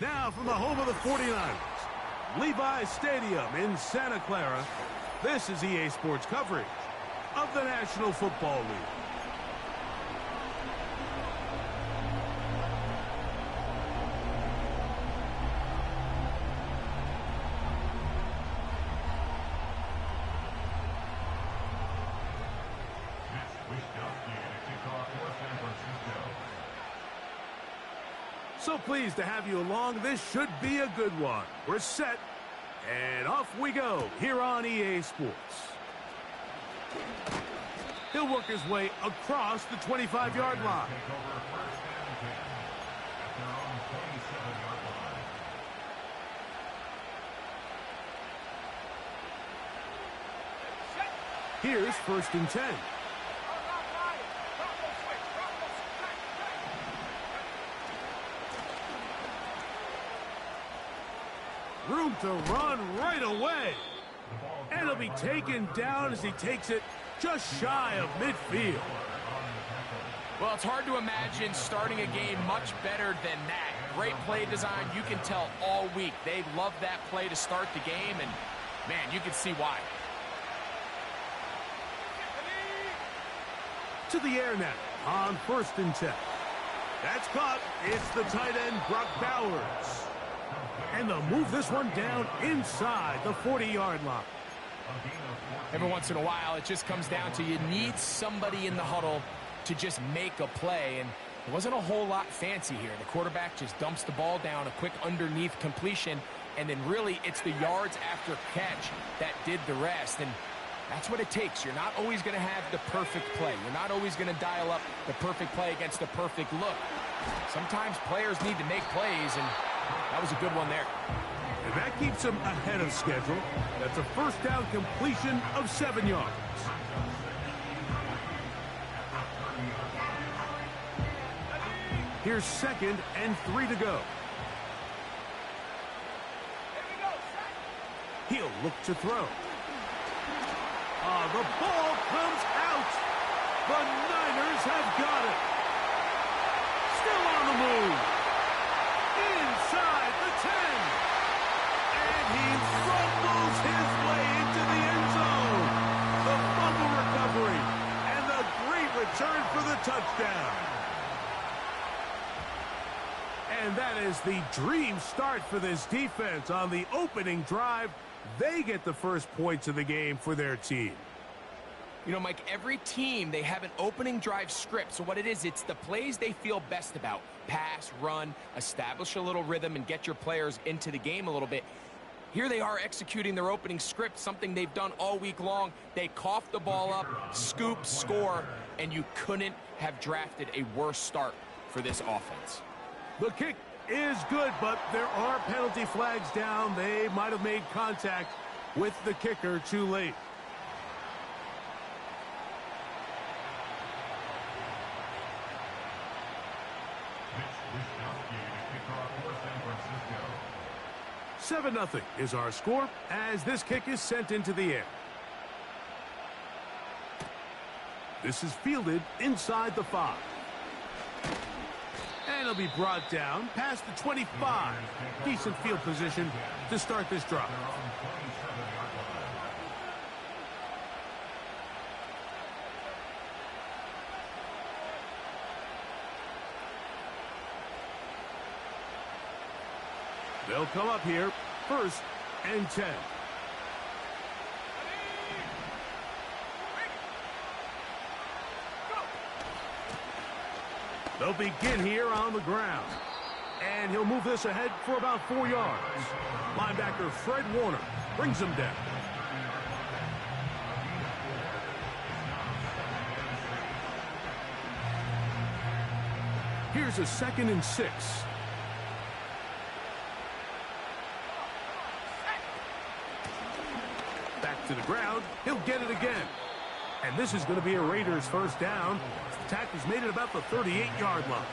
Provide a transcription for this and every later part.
Now from the home of the 49ers, Levi's Stadium in Santa Clara, this is EA Sports coverage of the National Football League. So pleased to have you along. This should be a good one. We're set, and off we go here on EA Sports. He'll work his way across the 25-yard line. Here's 1st and 10. Room to run right away. And he'll be taken down as he takes it just shy of midfield. Well, it's hard to imagine starting a game much better than that. Great play design. You can tell all week they love that play to start the game, and, man, you can see why. To the air now on 1st and 10. That's caught. It's the tight end, Brock Bowers. And they'll move this one down inside the 40-yard line. Every once in a while, it just comes down to you need somebody in the huddle to just make a play. And there wasn't a whole lot fancy here. The quarterback just dumps the ball down, a quick underneath completion, and then really it's the yards after catch that did the rest. And that's what it takes. You're not always going to have the perfect play. You're not always going to dial up the perfect play against the perfect look. Sometimes players need to make plays, and that was a good one there. And that keeps him ahead of schedule. That's a 1st down completion of 7 yards. Here's 2nd and 3 to go. He'll look to throw. The ball comes out. The Niners have got it. Still on the move. Inside the 10. And he fumbles his way into the end zone. The fumble recovery. And the great return for the touchdown. And that is the dream start for this defense on the opening drive. They get the first points of the game for their team. You know, Mike, every team, they have an opening drive script. So what it is, it's the plays they feel best about. Pass, run, establish a little rhythm, and get your players into the game a little bit. Here they are executing their opening script, something they've done all week long. They cough the ball up, scoop, score, and you couldn't have drafted a worse start for this offense. The kick is good, but there are penalty flags down. They might have made contact with the kicker too late. Seven 0 is our score as this kick is sent into the air. This is fielded inside the 5. And it'll be brought down past the 25. Decent field position to start this drive. They'll come up here, 1st and 10. They'll begin here on the ground. And he'll move this ahead for about 4 yards. Linebacker Fred Warner brings him down. Here's a 2nd and 6. Back to the ground. He'll get it again. And this is going to be a Raiders 1st down. The tackle's made it about the 38-yard line.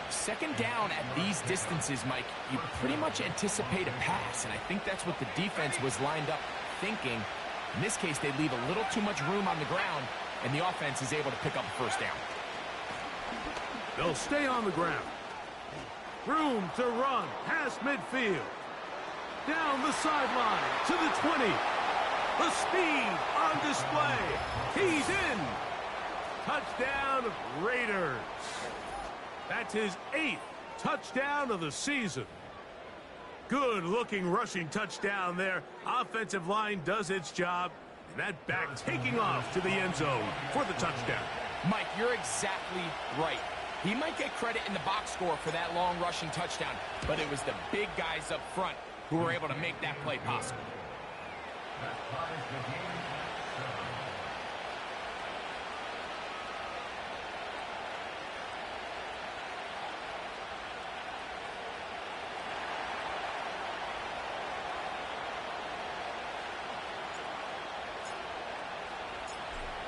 2nd down at these distances, Mike, you pretty much anticipate a pass, and I think that's what the defense was lined up thinking. In this case, they leave a little too much room on the ground, and the offense is able to pick up a 1st down. They'll stay on the ground. Room to run past midfield. Down the sideline to the 20. The speed on display. He's in. Touchdown, Raiders. That's his 8th touchdown of the season. Good-looking rushing touchdown there. Offensive line does its job. And that back taking off to the end zone for the touchdown. Mike, you're exactly right. He might get credit in the box score for that long rushing touchdown, but it was the big guys up front who were able to make that play possible.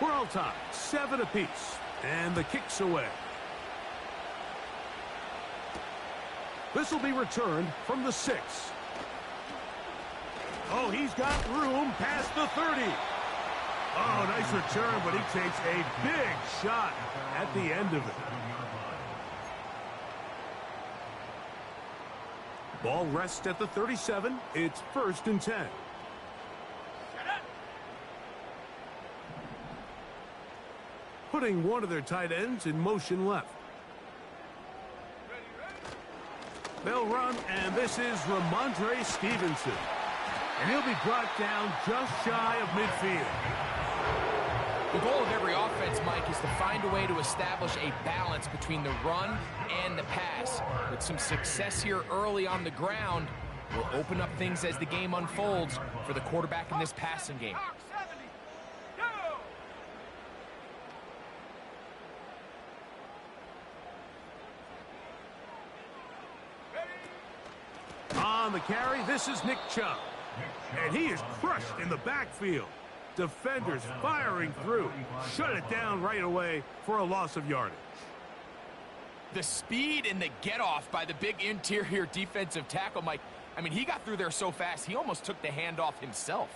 We're all tied, 7 apiece, and the kick's away. This will be returned from the 6. Oh, he's got room past the 30. Oh, nice return, but he takes a big shot at the end of it. Ball rests at the 37. It's 1st and 10. Putting one of their tight ends in motion left. They'll run, and this is Ramondre Stevenson. And he'll be brought down just shy of midfield. The goal of every offense, Mike, is to find a way to establish a balance between the run and the pass. With some success here early on the ground, will open up things as the game unfolds for the quarterback in this passing game. On the carry, this is Nick Chubb. And he is crushed in the backfield. Defenders firing through. Shut it down right away for a loss of yardage. The speed and the get-off by the big interior defensive tackle, Mike. I mean, he got through there so fast, he almost took the handoff himself.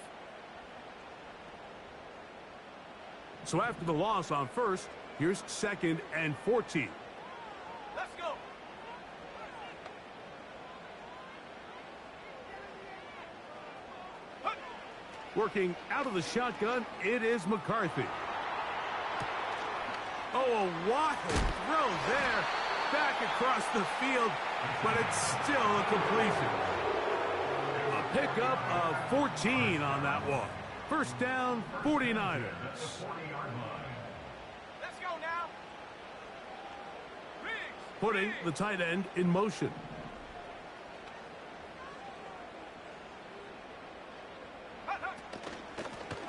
So after the loss on 1st, here's 2nd and 14. Let's go. Working out of the shotgun, it is McCarthy. Oh, a wild throw there. Back across the field, but it's still a completion. A pickup of 14 on that one. 1st down, 49ers. Let's go now. Putting the tight end in motion.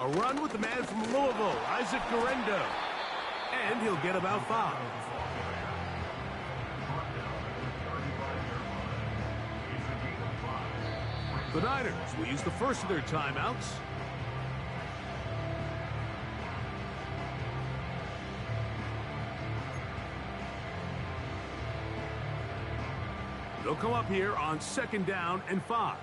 A run with the man from Louisville, Isaac Guerendo. And he'll get about 5. The Niners will use the first of their timeouts. They'll come up here on 2nd down and 5.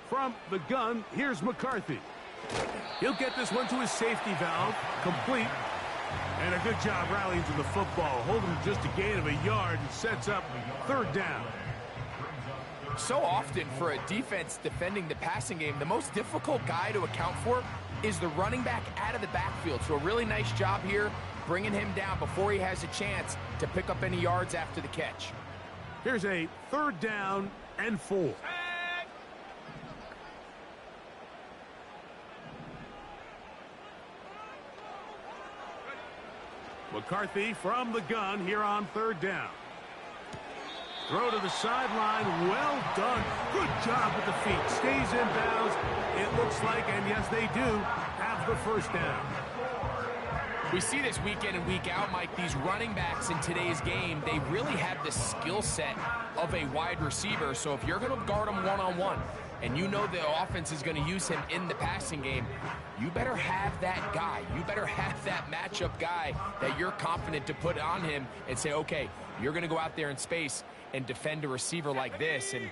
From the gun, here's McCarthy. He'll get this one to his safety valve, complete. And a good job rallying to the football, holding just a gain of a yard and sets up 3rd down. So often for a defense defending the passing game, the most difficult guy to account for is the running back out of the backfield. So a really nice job here, bringing him down before he has a chance to pick up any yards after the catch. Here's a 3rd down and 4. McCarthy from the gun here on 3rd down. Throw to the sideline. Well done. Good job with the feet. Stays in bounds. It looks like, and yes, they do, have the 1st down. We see this week in and week out, Mike. These running backs in today's game, they really have the skill set of a wide receiver. So if you're going to guard them one-on-one, and you know the offense is going to use him in the passing game, you better have that guy. You better have that matchup guy that you're confident to put on him and say, okay, you're going to go out there in space and defend a receiver like this. And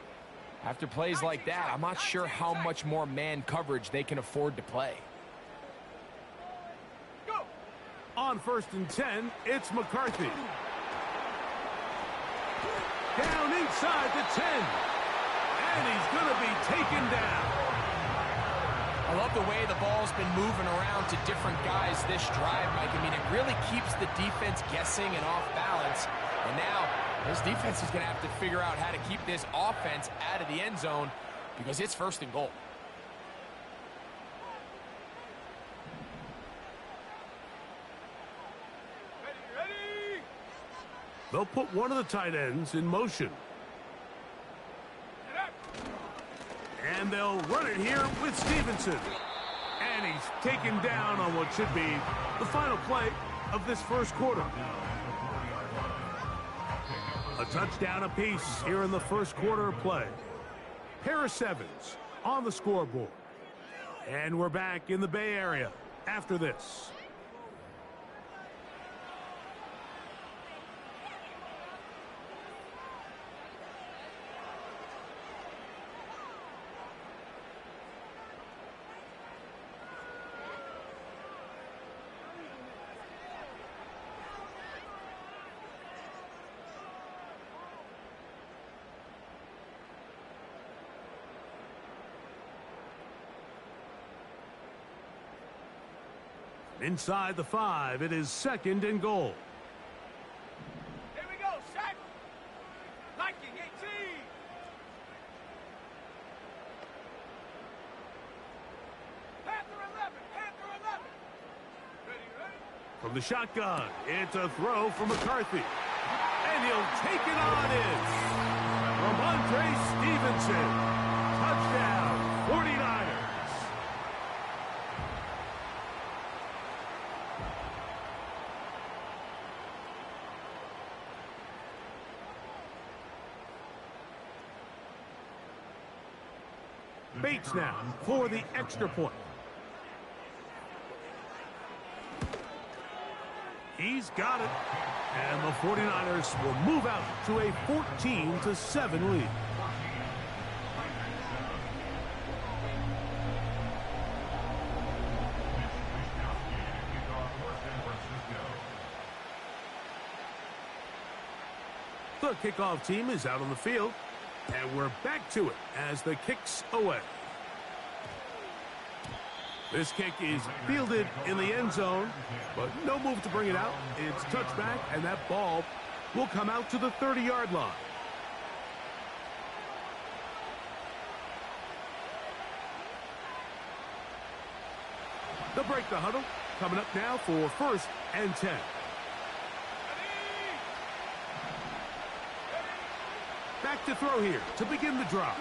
after plays like that, I'm not sure how much more man coverage they can afford to play. On 1st and 10, it's McCarthy. Down inside the 10. And he's going to be taken down. I love the way the ball's been moving around to different guys this drive, Mike. I mean, it really keeps the defense guessing and off balance. And now, this defense is going to have to figure out how to keep this offense out of the end zone because it's 1st and goal. They'll put one of the tight ends in motion. And they'll run it here with Stevenson. And he's taken down on what should be the final play of this 1st quarter. A touchdown apiece here in the 1st quarter of play. Pair of 7s on the scoreboard. And we're back in the Bay Area after this. Inside the 5, it is 2nd and goal. Here we go, set. Liking 18. Panther 11, Panther 11. Ready, ready? From the shotgun, it's a throw from McCarthy. And he'll take it on in. Ramondre Stevenson. Touchdown, 49ers. Bates now for the extra point. He's got it. And the 49ers will move out to a 14-7 lead. The kickoff team is out on the field. And we're back to it as the kick's away. This kick is fielded in the end zone, but no move to bring it out. It's touchback, and that ball will come out to the 30-yard line. They'll break the huddle. Coming up now for 1st and 10. Back to throw here to begin the drive.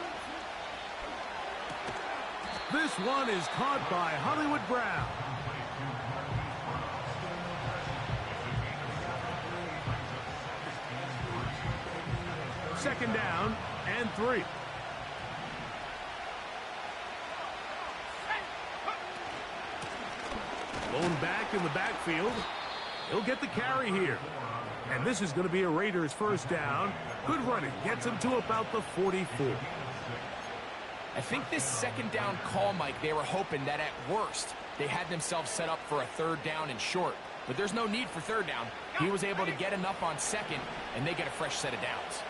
This one is caught by Hollywood Brown. Second down and 3. Blown back in the backfield. He'll get the carry here. And this is going to be a Raiders 1st down. Good running. Gets him to about the 44. I think this 2nd down call, Mike, they were hoping that at worst they had themselves set up for a 3rd down and short. But there's no need for 3rd down. He was able to get enough on 2nd, and they get a fresh set of downs.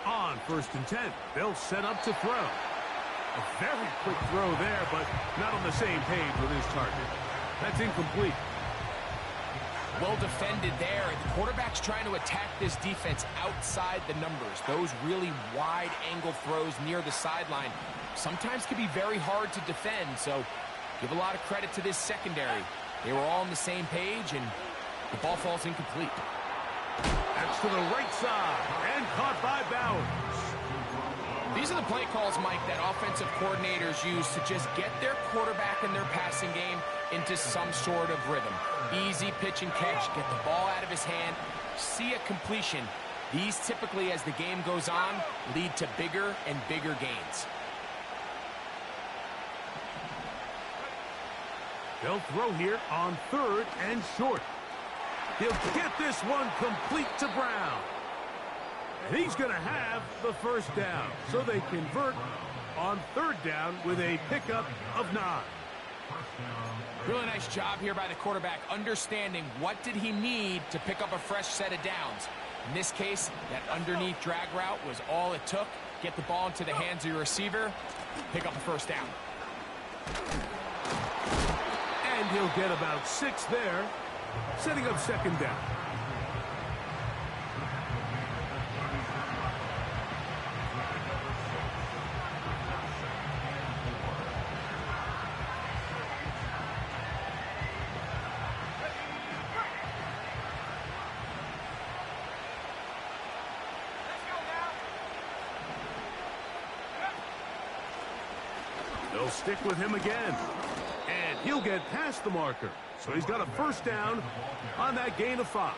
On 1st and 10, they'll set up to throw. A very quick throw there, but not on the same page with his target. That's incomplete. Well defended there. The quarterback's trying to attack this defense outside the numbers. Those really wide angle throws near the sideline sometimes can be very hard to defend, so give a lot of credit to this secondary. They were all on the same page, and the ball falls incomplete. That's to the right side, and caught by Bowers. These are the play calls, Mike, that offensive coordinators use to just get their quarterback and their passing game into some sort of rhythm. Easy pitch and catch, get the ball out of his hand, see a completion. These typically, as the game goes on, lead to bigger and bigger gains. They'll throw here on 3rd and short. He'll get this one complete to Brown. And he's going to have the 1st down. So they convert on 3rd down with a pickup of 9. Really nice job here by the quarterback, understanding what did he need to pick up a fresh set of downs. In this case, that underneath drag route was all it took. Get the ball into the hands of your receiver, pick up a first down. And he'll get about 6 there, setting up second down. They'll stick with him again. And he'll get past the marker. So he's got a first down on that gain of 5.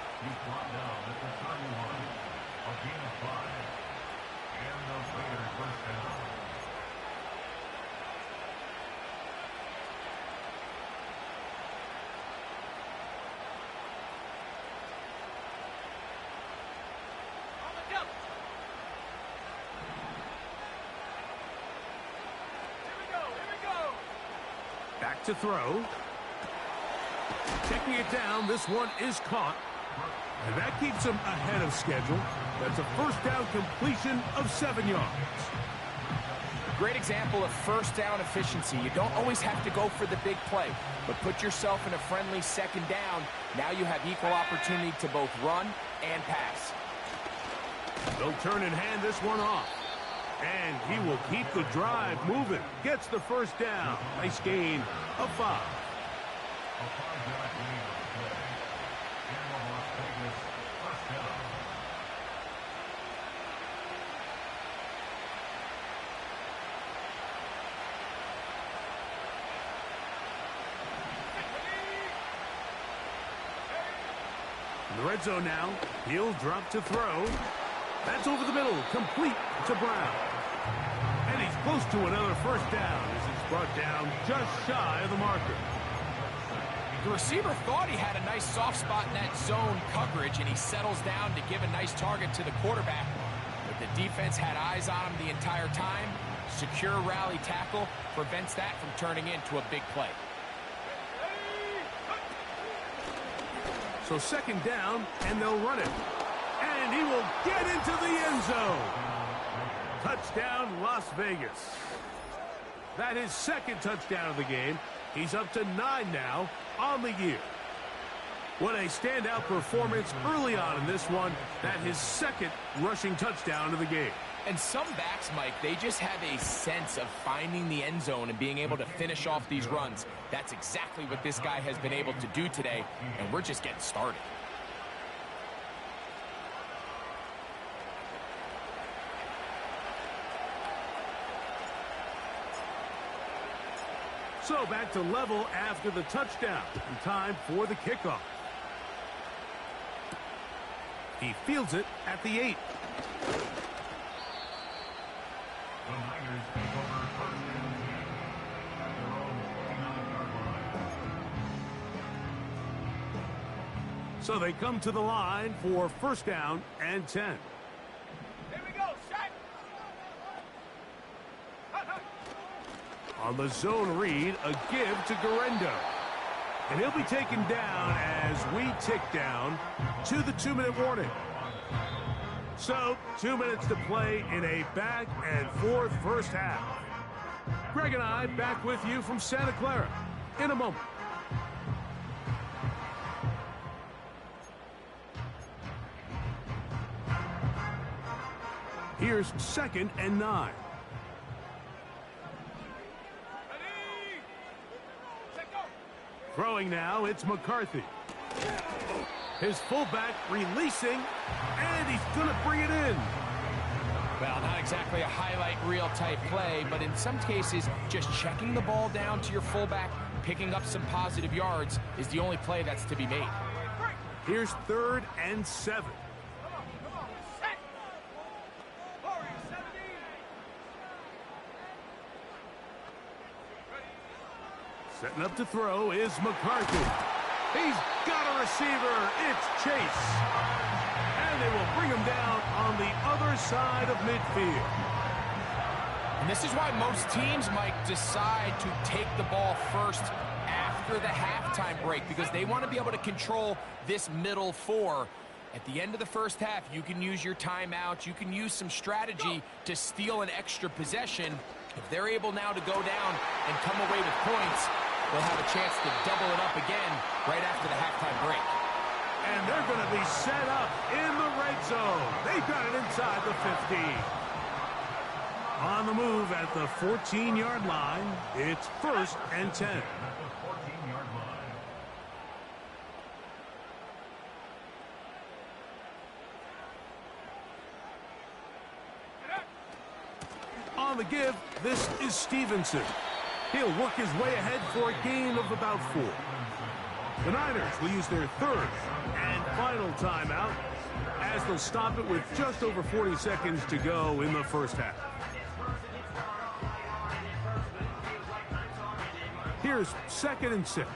Back to throw. Checking it down. This one is caught. And that keeps him ahead of schedule. That's a first down completion of 7 yards. Great example of first down efficiency. You don't always have to go for the big play, but put yourself in a friendly second down. Now you have equal opportunity to both run and pass. They'll turn and hand this one off. And he will keep the drive moving. Gets the first down. Nice gain of 5. In the red zone now, he'll drop to throw. That's over the middle, complete to Brown. And he's close to another first down as he's brought down just shy of the marker. The receiver thought he had a nice soft spot in that zone coverage, and he settles down to give a nice target to the quarterback. But the defense had eyes on him the entire time. Secure rally tackle prevents that from turning into a big play. So second down, and they'll run it. And he will get into the end zone. Touchdown, Las Vegas. That is second touchdown of the game. He's up to 9 now on the year. What a standout performance early on in this one. That his second rushing touchdown of the game. And some backs, Mike, they just have a sense of finding the end zone and being able to finish off these runs. That's exactly what this guy has been able to do today, and we're just getting started. So back to level after the touchdown. In time for the kickoff. He fields it at the 8. So they come to the line for first down and 10. Here we go, set. On the zone read, a give to Garendo. And he'll be taken down as we tick down to the 2-minute warning. So, 2 minutes to play in a back-and-forth first half. Greg and I back with you from Santa Clara in a moment. Here's second and 9. Ready? Set, go. Throwing now, it's McCarthy. His fullback releasing, and he's going to bring it in. Well, not exactly a highlight reel type play, but in some cases, just checking the ball down to your fullback, picking up some positive yards is the only play that's to be made. Here's third and 7. Come on, set. Forward, 70. Setting up to throw is McCarthy. He's got a receiver. It's Chase. And they will bring him down on the other side of midfield. And this is why most teams might decide to take the ball first after the halftime break, because they want to be able to control this middle four. At the end of the first half, you can use your timeouts. You can use some strategy to steal an extra possession. If they're able now to go down and come away with points, they'll have a chance to double it up again right after the halftime break. And they're going to be set up in the red zone. They've got it inside the 15. On the move at the 14-yard line, it's 1st and 10. On the give, this is Stevenson. He'll work his way ahead for a gain of about 4. The Niners will use their 3rd and final timeout as they'll stop it with just over 40 seconds to go in the first half. Here's 2nd and 6. 60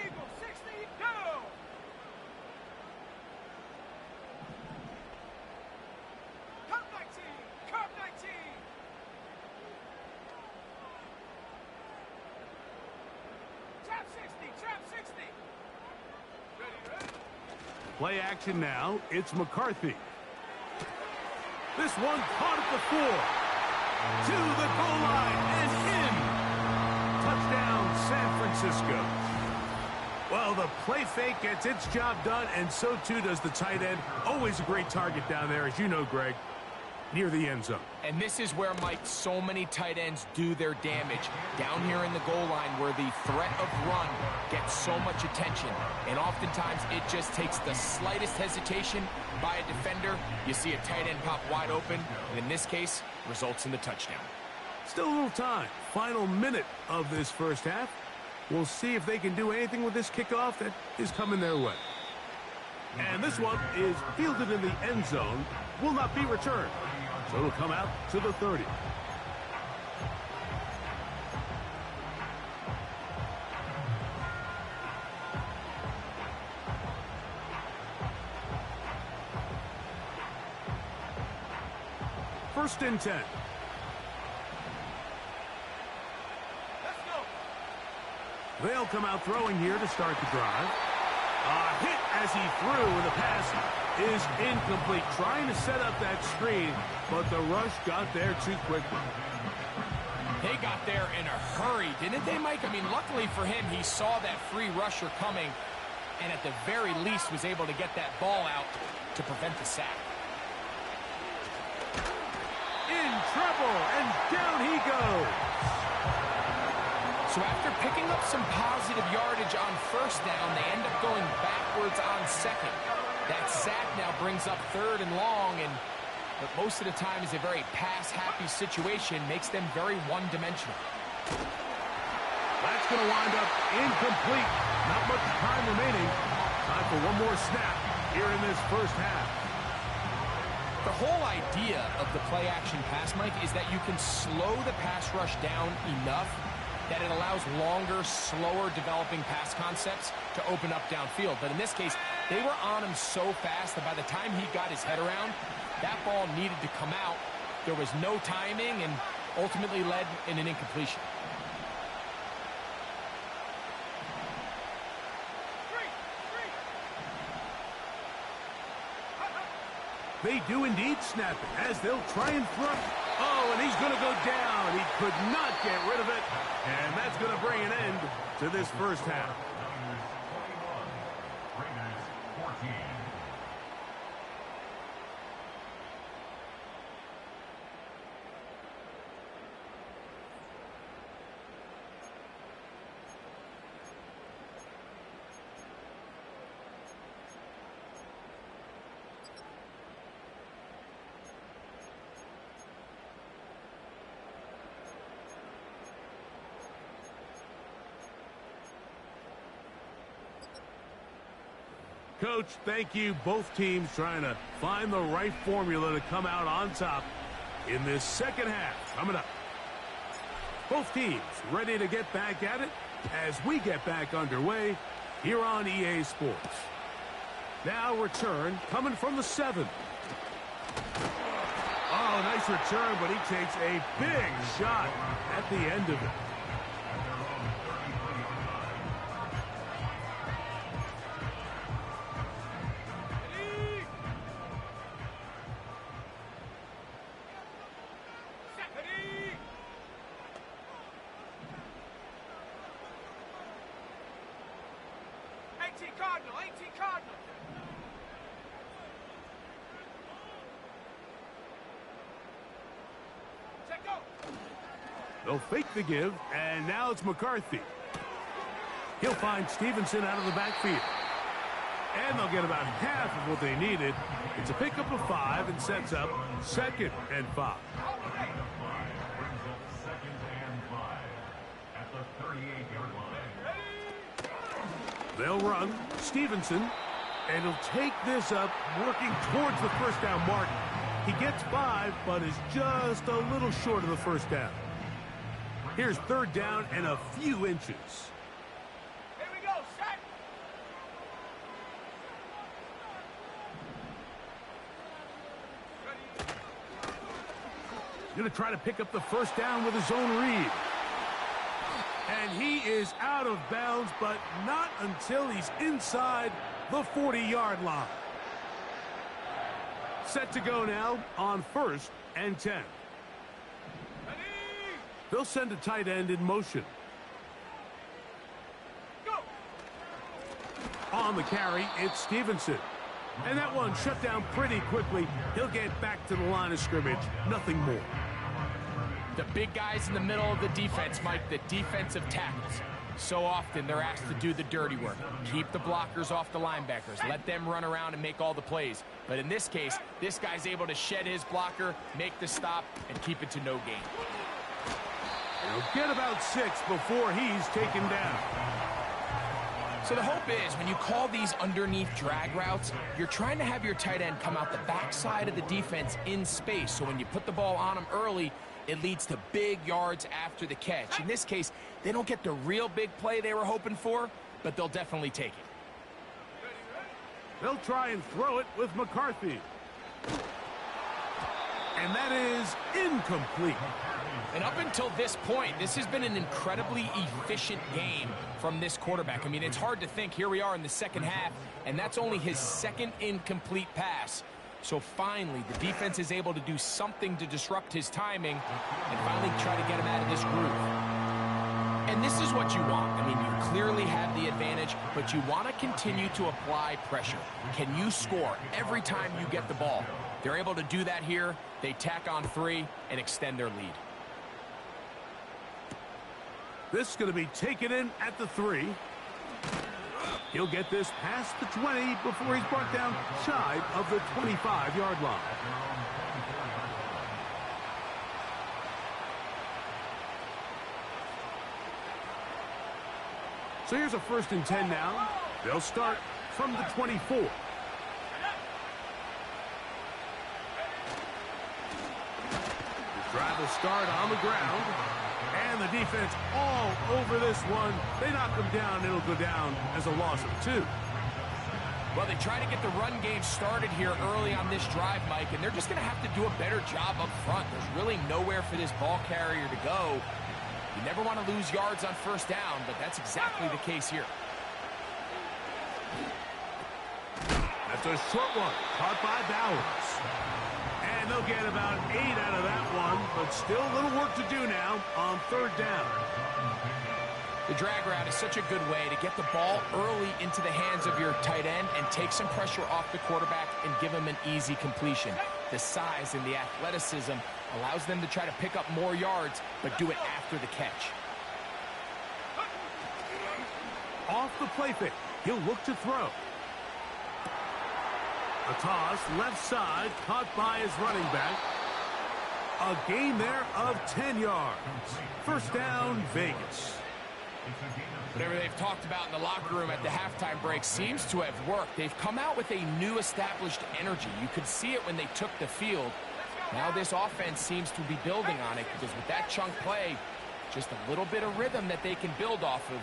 Eagles, 60, go! Come 19, come 19! Trap 60, trap 60! Ready, ready? Play action now. It's McCarthy. This one caught at the 4. To the goal line and in. Touchdown, San Francisco. Well, the play fake gets its job done, and so too does the tight end. Always a great target down there, as you know, Greg, near the end zone. And this is where, Mike, so many tight ends do their damage. Down here in the goal line where the threat of run gets so much attention. And oftentimes it just takes the slightest hesitation by a defender. You see a tight end pop wide open, and in this case, results in the touchdown. Still a little time. Final minute of this first half. We'll see if they can do anything with this kickoff that is coming their way. And this one is fielded in the end zone. Will not be returned. So it'll come out to the 30. First and 10. Let's go! They'll come out throwing here to start the drive. A hit as he threw, and the pass is incomplete. Trying to set up that screen, but the rush got there too quickly. They got there in a hurry, didn't they, Mike? I mean, luckily for him, he saw that free rusher coming, and at the very least was able to get that ball out to prevent the sack. In trouble, and down he goes. So after picking up some positive yardage on first down, they end up going backwards on second. That sack now brings up 3rd and long, and but most of the time is a very pass-happy situation, makes them very one-dimensional. That's going to wind up incomplete. Not much time remaining. Time for one more snap here in this first half. The whole idea of the play-action pass, Mike, is that you can slow the pass rush down enough that it allows longer, slower developing pass concepts to open up downfield. But in this case, they were on him so fast that by the time he got his head around, that ball needed to come out. There was no timing and ultimately led in an incompletion. They do indeed snap it as they'll try and throw. Oh, and he's going to go down. He could not get rid of it. And that's going to bring an end to this first half. Coach, thank you. Both teams trying to find the right formula to come out on top in this second half. Coming up. Both teams ready to get back at it as we get back underway here on EA Sports. Now return coming from the 7. A Oh, nice return, but he takes a big shot at the end of it. Cardinal, 18 Cardinal. Check go. They'll fake the give, and now it's McCarthy. He'll find Stevenson out of the backfield. And they'll get about half of what they needed. It's a pickup of 5 and sets up 2nd and 5. They'll run Stevenson, and he'll take this up, working towards the first down mark. He gets 5, but is just a little short of the first down. Here's 3rd down and a few inches. Here we go, set. He's going to try to pick up the first down with his own read. And he is out of bounds, but not until he's inside the 40-yard line. Set to go now on 1st and 10. Ready? They'll send a tight end in motion. Go. On the carry, it's Stevenson. And that one shut down pretty quickly. He'll get back to the line of scrimmage. Nothing more. The big guys in the middle of the defense, Mike, the defensive tackles. So often they're asked to do the dirty work. Keep the blockers off the linebackers. Let them run around and make all the plays. But in this case, this guy's able to shed his blocker, make the stop, and keep it to no gain. He'll get about 6 before he's taken down. So the hope is when you call these underneath drag routes, you're trying to have your tight end come out the backside of the defense in space. So when you put the ball on him early, it leads to big yards after the catch. In this case, they don't get the real big play they were hoping for, but they'll definitely take it. They'll try and throw it with McCarthy. And that is incomplete. And up until this point, this has been an incredibly efficient game from this quarterback. I mean, it's hard to think. Here we are in the second half, and that's only his 2nd incomplete pass. So finally, the defense is able to do something to disrupt his timing and finally try to get him out of this groove. And this is what you want. I mean, you clearly have the advantage, but you want to continue to apply pressure. Can you score every time you get the ball? They're able to do that here. They tack on 3 and extend their lead. This is going to be taken in at the 3. He'll get this past the 20 before he's brought down shy of the 25-yard line. So here's a 1st and 10 now. They'll start from the 24. The drive will start on the ground. And the defense all over this one. They knock him down. It'll go down as a loss of 2. Well, they try to get the run game started here early on this drive, Mike, and they're just going to have to do a better job up front. There's really nowhere for this ball carrier to go. You never want to lose yards on 1st down, but that's exactly the case here. That's a short one, caught by Bowers. And they'll get about 8 out of that one, but still a little work to do now on 3rd down. The drag route is such a good way to get the ball early into the hands of your tight end and take some pressure off the quarterback and give him an easy completion. The size and the athleticism allows them to try to pick up more yards, but do it after the catch. Off the play fake, he'll look to throw. A toss, left side, caught by his running back. A gain there of 10 yards. 1st down, Vegas. Whatever they've talked about in the locker room at the halftime break seems to have worked. They've come out with a new established energy. You could see it when they took the field. Now this offense seems to be building on it because with that chunk play, just a little bit of rhythm that they can build off of.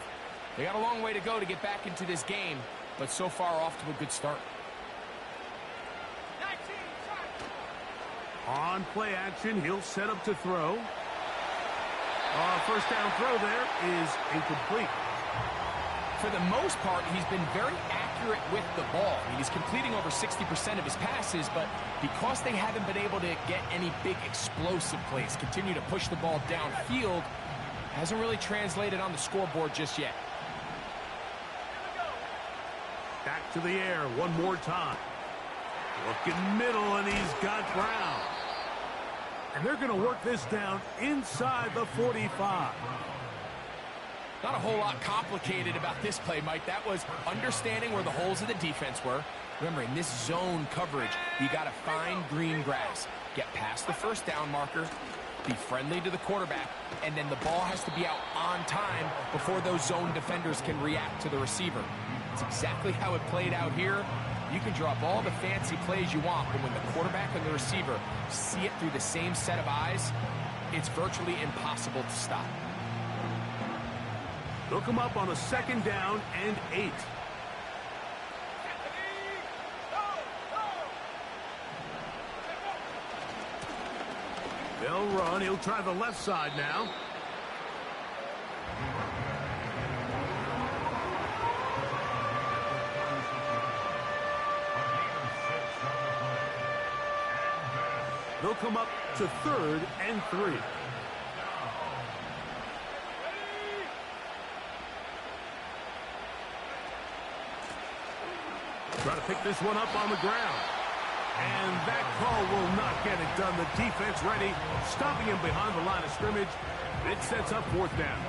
They got a long way to go to get back into this game, but so far off to a good start. On play action, he'll set up to throw. First down throw there is incomplete. For the most part, he's been very accurate with the ball. I mean, he's completing over 60% of his passes, but because they haven't been able to get any big explosive plays, continue to push the ball downfield, hasn't really translated on the scoreboard just yet. Back to the air one more time. Looking middle, and he's got Brown. And they're going to work this down inside the 45. Not a whole lot complicated about this play, Mike. That was understanding where the holes of the defense were. Remember, in this zone coverage, you got to find green grass. Get past the first down marker, be friendly to the quarterback, and then the ball has to be out on time before those zone defenders can react to the receiver. It's exactly how it played out here. You can draw up all the fancy plays you want, but when the quarterback and the receiver see it through the same set of eyes, it's virtually impossible to stop. They'll come up on a second down and 8. They'll run. He'll try the left side now. They'll come up to third and 3. Try to pick this one up on the ground. And that call will not get it done. The defense ready, stopping him behind the line of scrimmage. It sets up fourth down.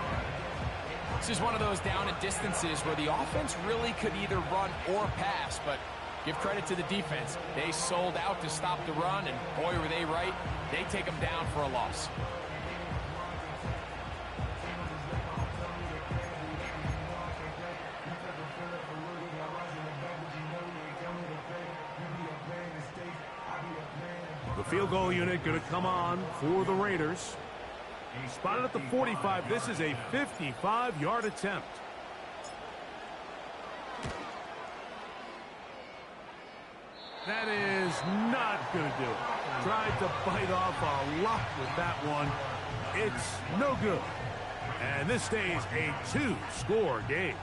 This is one of those down and distances where the offense really could either run or pass, but give credit to the defense. They sold out to stop the run, and boy, were they right. They take them down for a loss. The field goal unit going to come on for the Raiders. Spotted at the 45. This is a 55-yard attempt. That is not going to do it. Tried to bite off a lot with that one. It's no good. And this stays a 2-score game.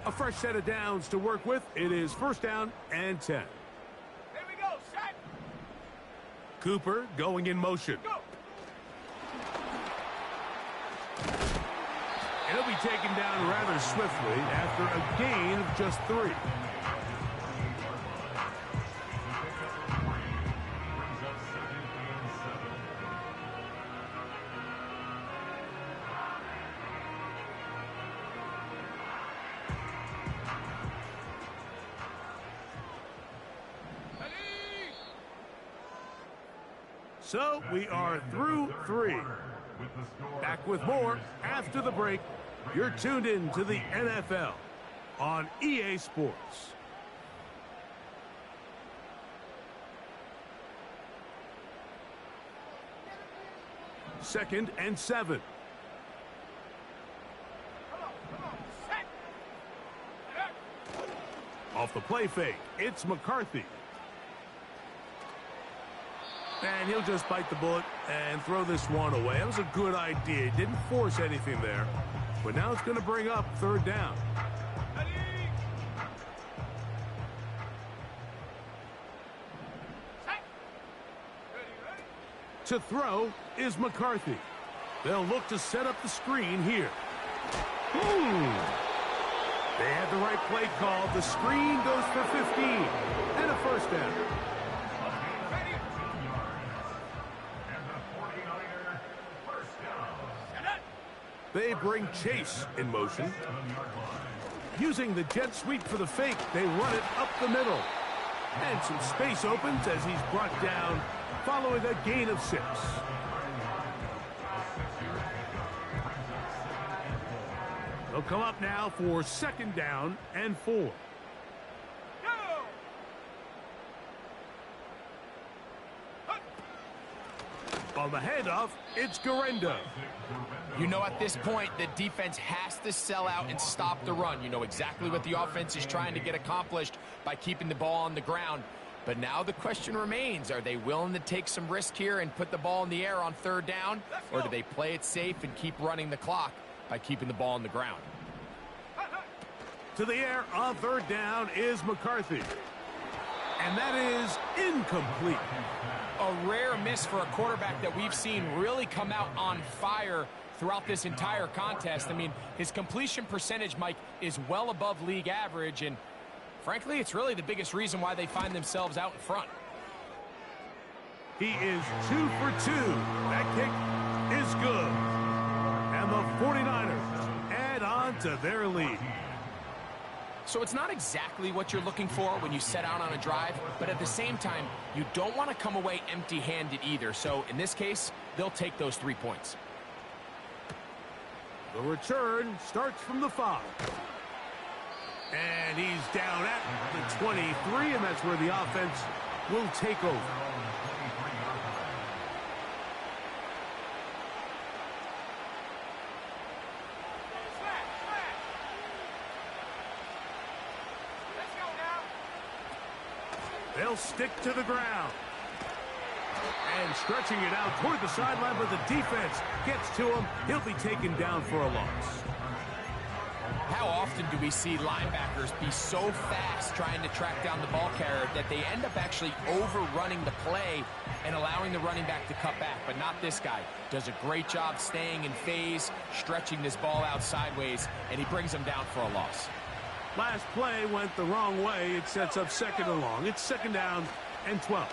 A fresh set of downs to work with. It is first down and 10. Here we go, set. Cooper going in motion. Go. It'll be taken down rather swiftly after a gain of just 3. So we are through 3. Back with more after the break. You're tuned in to the NFL on EA Sports. Second and 7. Come on, set. Off the play fake, it's McCarthy. And he'll just bite the bullet and throw this one away. That was a good idea. Didn't force anything there. But now it's going to bring up third down. To throw is McCarthy. They'll look to set up the screen here. They had the right play call. The screen goes for 15 and a first down. They bring Chase in motion. Using the jet sweep for the fake, they run it up the middle. And some space opens as he's brought down following a gain of 6. They'll come up now for second down and 4. On the handoff, it's Garendo. You know at this point, the defense has to sell out and stop the run. You know exactly what the offense is trying to get accomplished by keeping the ball on the ground. But now the question remains, are they willing to take some risk here and put the ball in the air on third down? Or do they play it safe and keep running the clock by keeping the ball on the ground? To the air on third down is McCarthy. And that is incomplete. A rare miss for a quarterback that we've seen really come out on fire throughout this entire contest. I mean, his completion percentage, Mike, is well above league average, and frankly, it's really the biggest reason why they find themselves out in front. He is 2 for 2. That kick is good. And the 49ers add on to their lead. So it's not exactly what you're looking for when you set out on a drive, but at the same time, you don't want to come away empty-handed either. So in this case, they'll take those 3 points. The return starts from the 5. And he's down at the 23, and that's where the offense will take over. They'll stick to the ground. And stretching it out toward the sideline, but the defense gets to him. He'll be taken down for a loss. How often do we see linebackers be so fast trying to track down the ball carrier that they end up actually overrunning the play and allowing the running back to cut back? But not this guy. Does a great job staying in phase, stretching this ball out sideways, and he brings him down for a loss. Last play went the wrong way. It sets up 2nd and long. It's 2nd down and 12.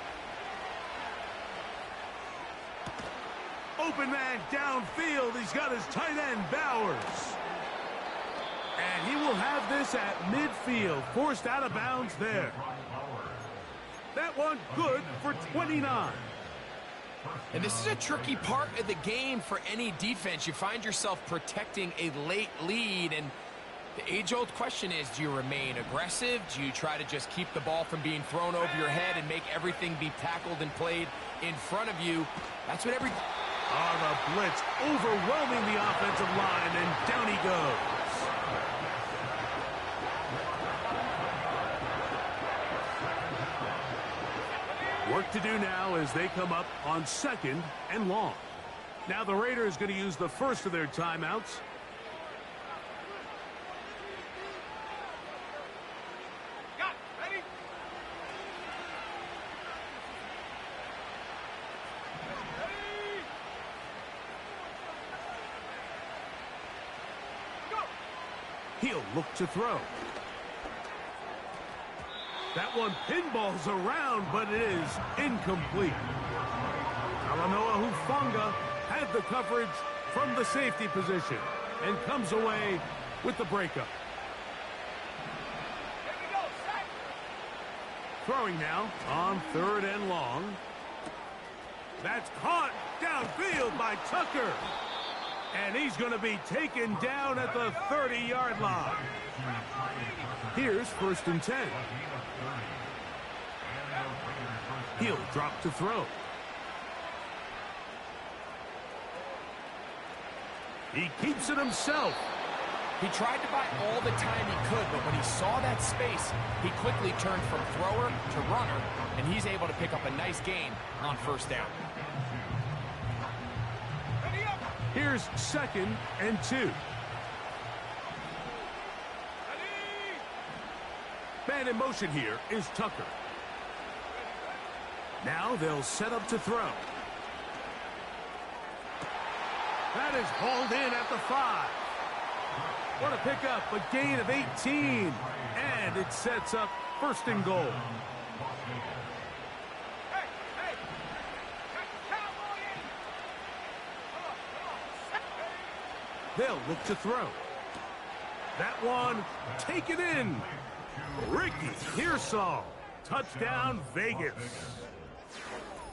Open man downfield. He's got his tight end, Bowers. And he will have this at midfield. Forced out of bounds there. That one good for 29. And this is a tricky part of the game for any defense. You find yourself protecting a late lead, and the age-old question is, do you remain aggressive? Do you try to just keep the ball from being thrown over your head and make everything be tackled and played in front of you? That's what every... The blitz overwhelming the offensive line, and down he goes. Work to do now as they come up on 2nd and long. Now the Raiders going to use the first of their timeouts. He'll look to throw. That one pinballs around, but it is incomplete. Talanoa Hufanga had the coverage from the safety position and comes away with the breakup. Throwing now on 3rd and long. That's caught downfield by Tucker. And he's going to be taken down at the 30-yard line. Here's 1st and 10. He'll drop to throw. He keeps it himself. He tried to buy all the time he could, but when he saw that space, he quickly turned from thrower to runner, and he's able to pick up a nice gain on 1st down. Here's 2nd and 2. Man in motion here is Tucker. Now they'll set up to throw. That is hauled in at the 5. What a pickup, a gain of 18. And it sets up 1st and goal. They'll look to throw. That one taken in. Ricky Pearsall. Touchdown, Vegas.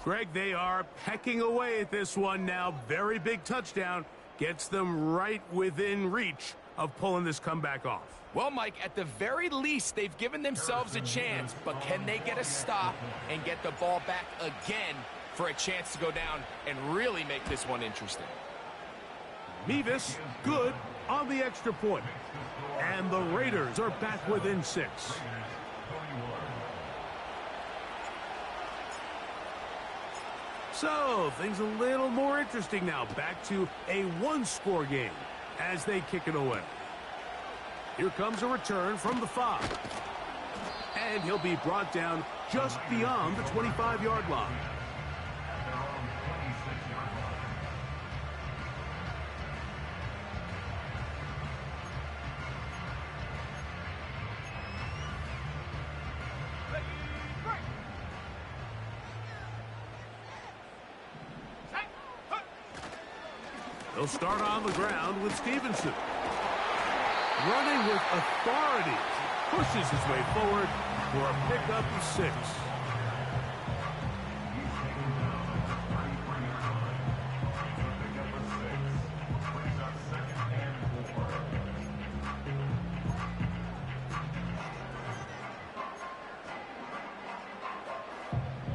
Greg, they are pecking away at this one now. Very big touchdown. Gets them right within reach of pulling this comeback off. Well, Mike, at the very least, they've given themselves a chance. But can they get a stop and get the ball back again for a chance to go down and really make this one interesting. Mevis, good on the extra point. And the Raiders are back within 6. So, things a little more interesting now. Back to a one-score game as they kick it away. Here comes a return from the 5. And he'll be brought down just beyond the 25-yard line. They'll start on the ground with Stevenson. Running with authority. Pushes his way forward for a pickup of 6.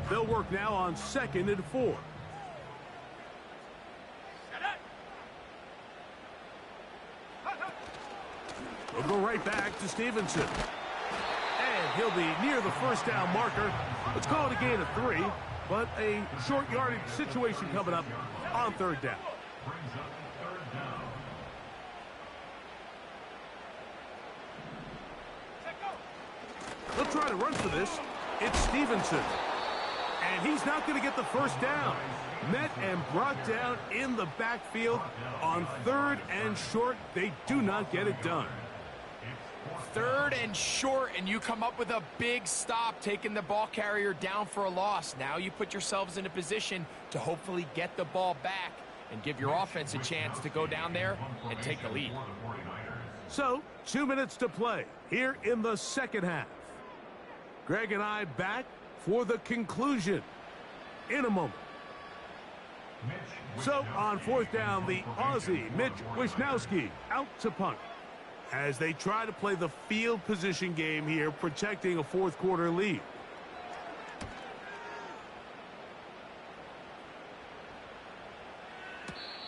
They'll work now on 2nd and 4. We'll go right back to Stevenson. And he'll be near the first down marker. Let's call it a gain of 3, but a short yardage situation coming up on 3rd down. They'll try to run for this. It's Stevenson. And he's not going to get the first down. Met and brought down in the backfield on 3rd and short. They do not get it done. 3rd and short, and you come up with a big stop, taking the ball carrier down for a loss. Now you put yourselves in a position to hopefully get the ball back and give your offense a chance to go down there and take the lead. So, 2 minutes to play here in the second half. Greg and I back for the conclusion in a moment. So, on 4th down, the Aussie, Mitch Wisnowski, out to punt as they try to play the field position game here, protecting a 4th quarter lead.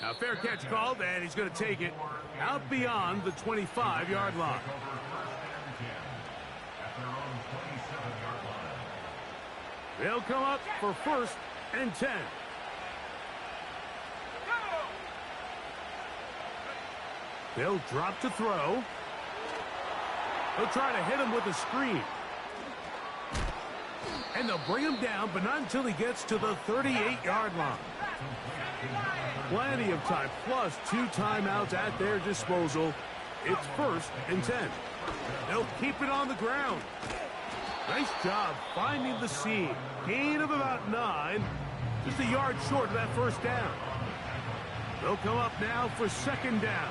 Now, fair catch called, and he's going to take it out beyond the 25-yard line. They'll come up for 1st and 10. They'll drop to throw. They'll try to hit him with a screen. And they'll bring him down, but not until he gets to the 38-yard line. Plenty of time, plus 2 timeouts at their disposal. It's 1st and 10. They'll keep it on the ground. Nice job finding the seam. Gain of about 9. Just a yard short of that first down. They'll come up now for 2nd down.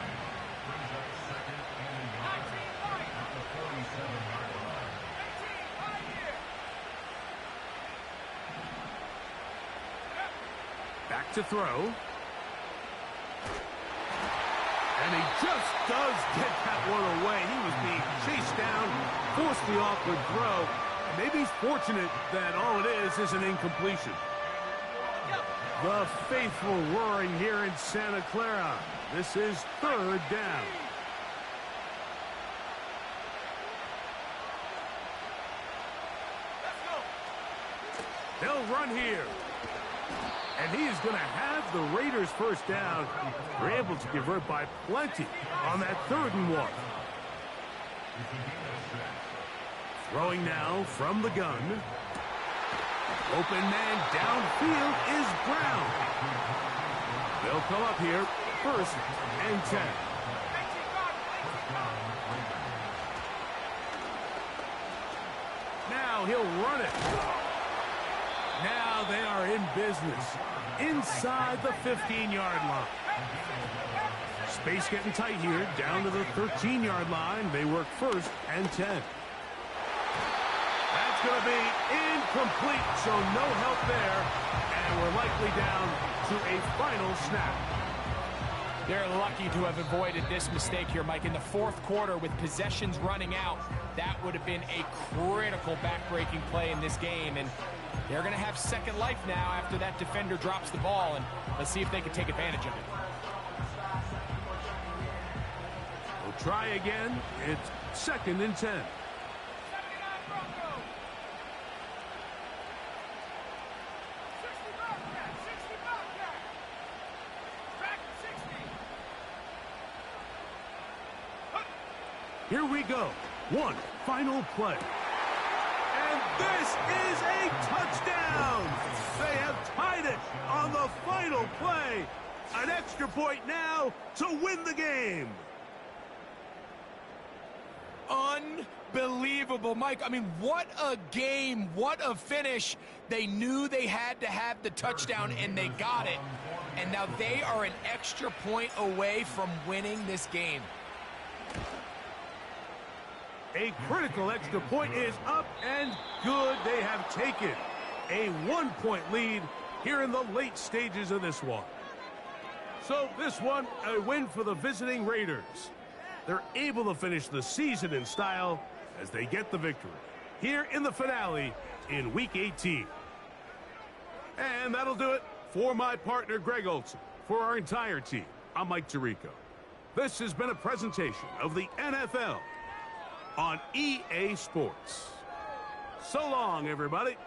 Back to throw. And he just does get that one away. He was being chased down, forced the awkward throw. Maybe he's fortunate that all it is an incompletion. The faithful roaring here in Santa Clara. This is 3rd down. They'll run here. And he is going to have the Raiders first down. They're able to convert by plenty on that 3rd and 1. Throwing now from the gun. Open man downfield is Brown. They'll come up here 1st and 10. Now he'll run it. Now they are in business inside the 15-yard line. Space getting tight here, down to the 13-yard line. They work 1st and 10. That's going to be incomplete, so no help there. And we're likely down to a final snap. They're lucky to have avoided this mistake here, Mike. In the 4th quarter, with possessions running out, that would have been a critical back-breaking play in this game. And They're going to have second life now after that defender drops the ball, and let's see if they can take advantage of it. We'll try again. It's 2nd and 10. 79 Broncos. 60 Bobcat. 60 Bobcat. Back to 60. Here we go. One final play. And this is a touchdown. They have tied it on the final play. An extra point now to win the game. Unbelievable, Mike. I mean, what a game. What a finish. They knew they had to have the touchdown, and they got it. And now they are an extra point away from winning this game. A critical extra point is up and good. They have taken a 1-point lead here in the late stages of this one. So this one, a win for the visiting Raiders. They're able to finish the season in style as they get the victory here in the finale in Week 18. And that'll do it for my partner, Greg Olson. For our entire team, I'm Mike Tirico. This has been a presentation of the NFL on EA Sports. So long, everybody.